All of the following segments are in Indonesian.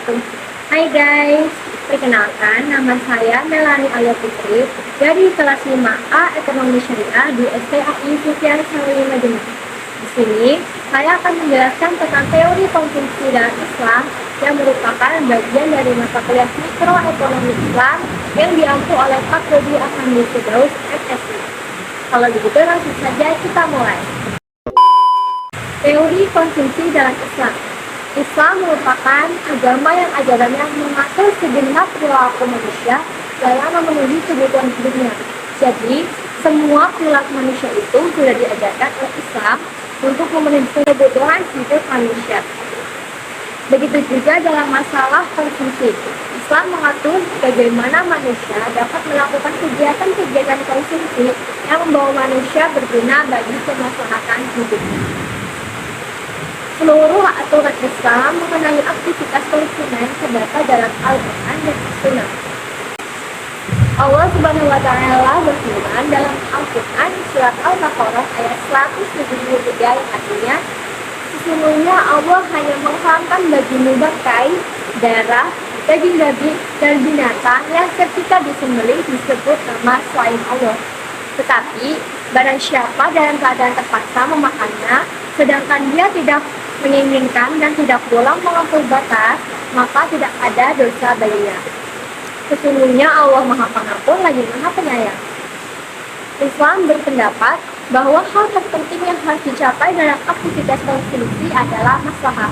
wabarakatuh. Hai guys, perkenalkan nama saya Melani Alia Putri dari kelas 5A Ekonomi Syariah di STAI Sufyan Sawi Madinah. Di sini saya akan menjelaskan tentang teori konsumsi dalam Islam yang merupakan bagian dari mata kuliah mikroekonomi Islam yang diampu oleh Pak Dodi Afandi Firdaus, MSI. Kalau begitu langsung saja kita mulai. Teori konsumsi dalam Islam. Islam merupakan agama yang ajarannya mengatur segenap perilaku manusia dalam memenuhi kebutuhan hidupnya. Jadi, semua perilaku manusia itu sudah diajarkan oleh Islam untuk memenuhi kebutuhan hidup manusia. Begitu juga dalam masalah konsumsi. Islam mengatur bagaimana manusia dapat melakukan kegiatan-kegiatan konsumsi yang membawa manusia berguna bagi kemaslahatan hidupnya. Seluruh aturan Islam mengenai aktivitas konsumen terdapat dalam Al-Quran dan As-Sunnah. Allah Subhanahu wa Ta'ala berfirman dalam Al-Quran surat Al-Baqarah ayat 173 yang artinya, sesungguhnya Allah hanya mengharamkan bagimu bangkai, darah, daging-daging, dan binatang yang ketika disembelih disebut nama selain Allah. Tetapi barang siapa dalam keadaan terpaksa memakannya, sedangkan dia tidak menginginkan dan tidak boleh melampaui batas, maka tidak ada dosa baginya. Sesungguhnya Allah Maha Pengampun lagi Maha Penyayang. Islam berpendapat bahwa hal terpenting yang harus dicapai dalam aktivitas konsumsi adalah maslahah.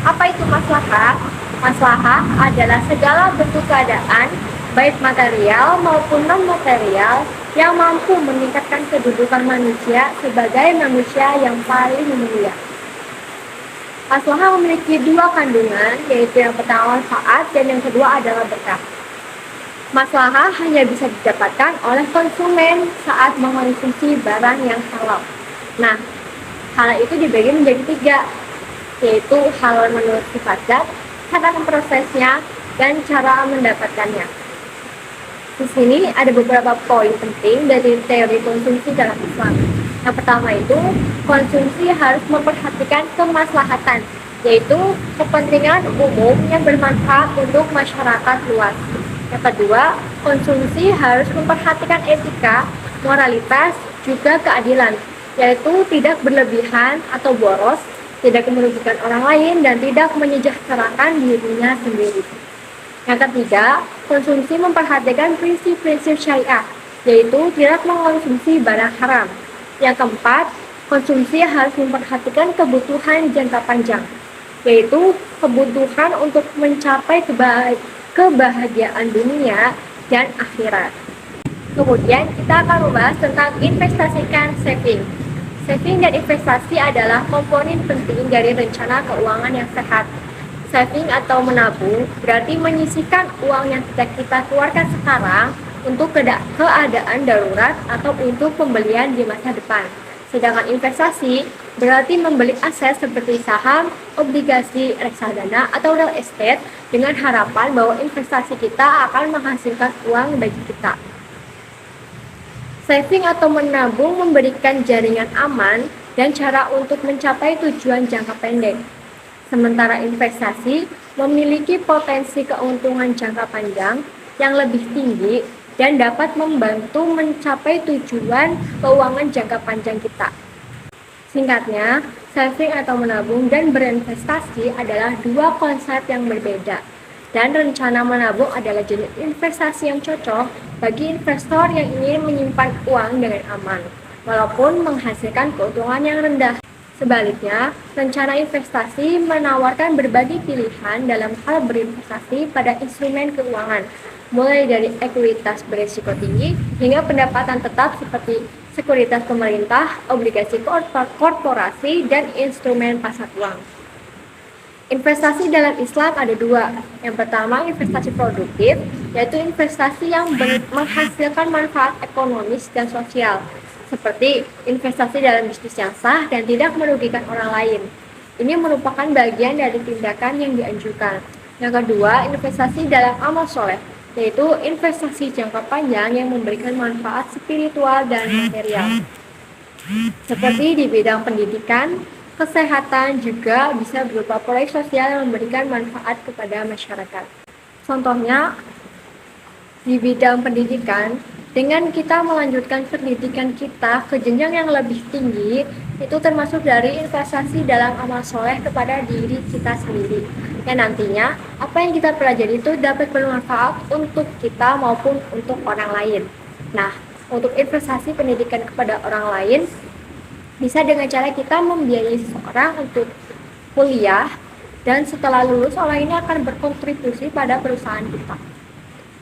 Apa itu maslahah? Maslahah adalah segala bentuk keadaan, baik material maupun non-material, yang mampu meningkatkan kedudukan manusia sebagai manusia yang paling mulia. Maslahah memiliki dua kandungan, yaitu yang pertama manfaat dan yang kedua adalah berkah. Maslahah hanya bisa didapatkan oleh konsumen saat mengkonsumsi barang yang halal. Nah, hal itu dibagi menjadi tiga, yaitu halal menurut sifat zat, cara memprosesnya, dan cara mendapatkannya. Di sini ada beberapa poin penting dari teori konsumsi dalam Islam. Yang pertama itu, konsumsi harus memperhatikan kemaslahatan, yaitu kepentingan umum yang bermanfaat untuk masyarakat luas. Yang kedua, konsumsi harus memperhatikan etika, moralitas, juga keadilan, yaitu tidak berlebihan atau boros, tidak merugikan orang lain, dan tidak menyejahterakan dirinya sendiri. Yang ketiga, konsumsi memperhatikan prinsip-prinsip syariah, yaitu tidak mengkonsumsi barang haram. Yang keempat, konsumsi harus memperhatikan kebutuhan jangka panjang, yaitu kebutuhan untuk mencapai kebahagiaan dunia dan akhirat. Kemudian kita akan membahas tentang investasikan saving. Saving dan investasi adalah komponen penting dari rencana keuangan yang sehat. Saving atau menabung berarti menyisihkan uang yang kita keluarkan sekarang untuk keadaan darurat atau untuk pembelian di masa depan. Sedangkan investasi berarti membeli aset seperti saham, obligasi, reksadana, atau real estate dengan harapan bahwa investasi kita akan menghasilkan uang bagi kita. Saving atau menabung memberikan jaringan aman dan cara untuk mencapai tujuan jangka pendek. Sementara investasi memiliki potensi keuntungan jangka panjang yang lebih tinggi dan dapat membantu mencapai tujuan keuangan jangka panjang kita. Singkatnya, saving atau menabung dan berinvestasi adalah dua konsep yang berbeda. Dan rencana menabung adalah jenis investasi yang cocok bagi investor yang ingin menyimpan uang dengan aman, walaupun menghasilkan keuntungan yang rendah. Sebaliknya, rencana investasi menawarkan berbagai pilihan dalam hal berinvestasi pada instrumen keuangan, mulai dari ekuitas berisiko tinggi hingga pendapatan tetap seperti sekuritas pemerintah, obligasi korporasi, dan instrumen pasar uang. Investasi dalam Islam ada dua. Yang pertama, investasi produktif, yaitu investasi yang menghasilkan manfaat ekonomis dan sosial, seperti investasi dalam bisnis yang sah dan tidak merugikan orang lain. Ini merupakan bagian dari tindakan yang dianjurkan. Yang kedua, investasi dalam amal soleh, yaitu investasi jangka panjang yang memberikan manfaat spiritual dan material, seperti di bidang pendidikan, Kesehatan juga bisa berupa proyek sosial yang memberikan manfaat kepada masyarakat. Contohnya, di bidang pendidikan, dengan kita melanjutkan pendidikan kita ke jenjang yang lebih tinggi, itu termasuk dari investasi dalam amal soleh kepada diri kita sendiri. Yang nantinya, apa yang kita pelajari itu dapat bermanfaat untuk kita maupun untuk orang lain. Nah, untuk investasi pendidikan kepada orang lain, bisa dengan cara kita membiayai seseorang untuk kuliah, dan setelah lulus orang ini akan berkontribusi pada perusahaan kita.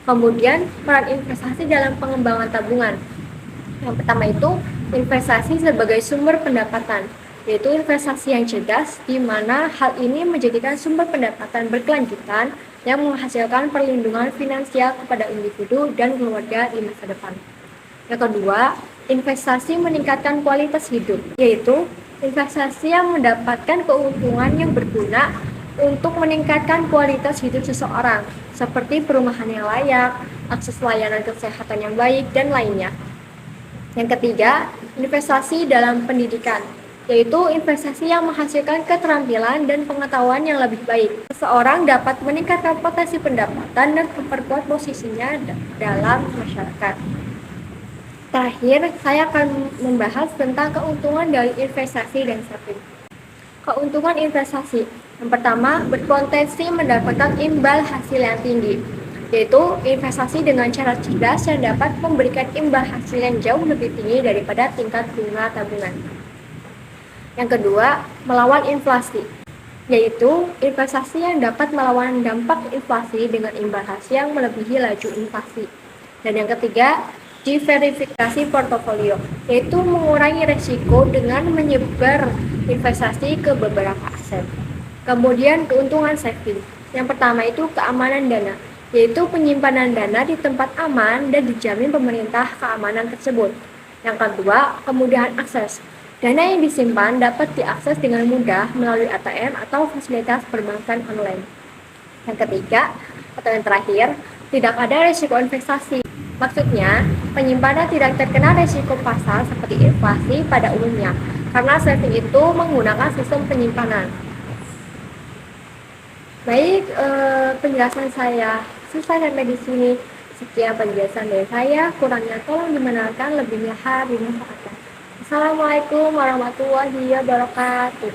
Kemudian, peran investasi dalam pengembangan tabungan. Yang pertama itu, investasi sebagai sumber pendapatan, yaitu investasi yang cerdas, di mana hal ini menjadikan sumber pendapatan berkelanjutan yang menghasilkan perlindungan finansial kepada individu dan keluarga di masa depan. Yang kedua, investasi meningkatkan kualitas hidup, yaitu investasi yang mendapatkan keuntungan yang berguna untuk meningkatkan kualitas hidup seseorang, seperti perumahan yang layak, akses layanan kesehatan yang baik, dan lainnya. Yang ketiga, investasi dalam pendidikan, yaitu investasi yang menghasilkan keterampilan dan pengetahuan yang lebih baik. Seseorang dapat meningkatkan potensi pendapatan dan memperkuat posisinya dalam masyarakat. Terakhir, saya akan membahas tentang keuntungan dari investasi dan saving. Keuntungan investasi. Yang pertama, berpotensi mendapatkan imbal hasil yang tinggi, yaitu investasi dengan cara cerdas yang dapat memberikan imbal hasil yang jauh lebih tinggi daripada tingkat bunga tabungan. Yang kedua, melawan inflasi, yaitu investasi yang dapat melawan dampak inflasi dengan imbal hasil yang melebihi laju inflasi. Dan yang ketiga, diversifikasi portofolio, yaitu mengurangi risiko dengan menyebar investasi ke beberapa aset. Kemudian keuntungan saving. Yang pertama itu keamanan dana, yaitu penyimpanan dana di tempat aman dan dijamin pemerintah keamanan tersebut. Yang kedua, kemudahan akses. Dana yang disimpan dapat diakses dengan mudah melalui ATM atau fasilitas perbankan online. Yang ketiga, atau yang terakhir, tidak ada risiko investasi. Maksudnya, penyimpanan tidak terkena risiko pasar seperti inflasi pada umumnya, karena saving itu menggunakan sistem penyimpanan. Baik, penjelasan saya selesai sampai di sini. Sekian penjelasan dari saya, kurangnya tolong dibenarkan, lebihnya dimanfaatkan. Assalamualaikum warahmatullahi wabarakatuh.